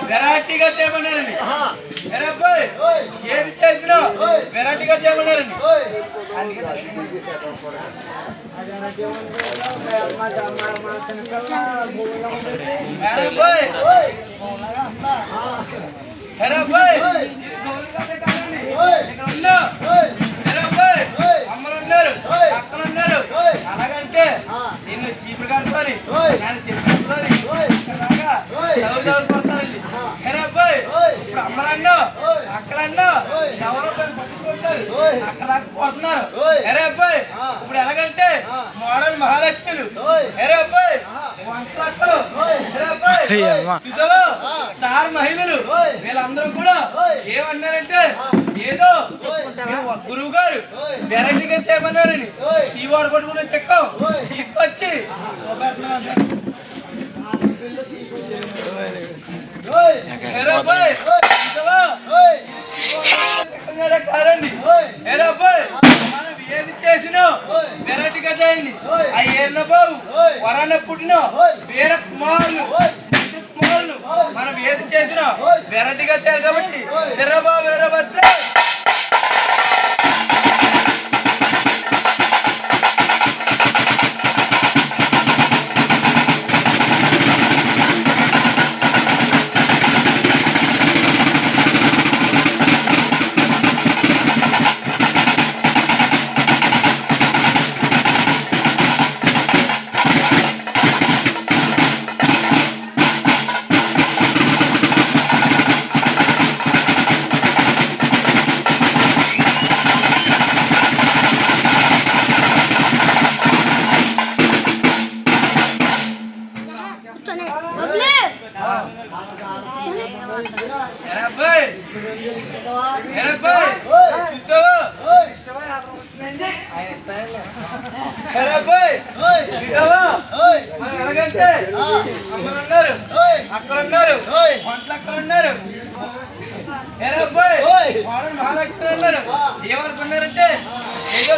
వెరైటీగా చేయమన్నారండి. ఏది చేసినా వెరైటీగా చేయమన్నారండి. అందుకే అమ్మలు ఉన్నారు, అక్కలు ఉన్నారు. అలాగంటే నిన్ను చీపురు కడుకొని నన్ను చెప్పి పడతారండి. ఇప్పుడు అమ్మలన్నో అక్కలన్నో ఎవరో పట్టుకుంటారు, అక్కడ పోతున్నారు. ఎరే అబ్బాయి ఇప్పుడు ఎలాగంటే మోడల్ మహాలక్ష్మిలు, ఎరే అబ్బాయి వంటలు, స్టార్ మహిళలు వీళ్ళందరూ కూడా ఏమన్నారంటే ఏదో గురువు గారు వెరైటీగా చేయమన్నారని కీబోర్డ్ కొట్టుకుని చెక్కం తీసుకొచ్చి కాదండి. మనం ఏది చేసినా వెరైటీగా చేయండి. ఆ ఏర్న బాబు వరాన పుట్టిన వీర కుమారులు మనం ఏది చేసినా వెరైటీగా చేయాలి. కాబట్టి వీరబా వీరభద్ర ఎలాగంటే అమ్మలున్నారు, అక్కలున్నారు, వంటలు అక్కలున్నారు. మహాలక్ష్మి ఉన్నారు. ఏమనుకున్నారంటే ఏదో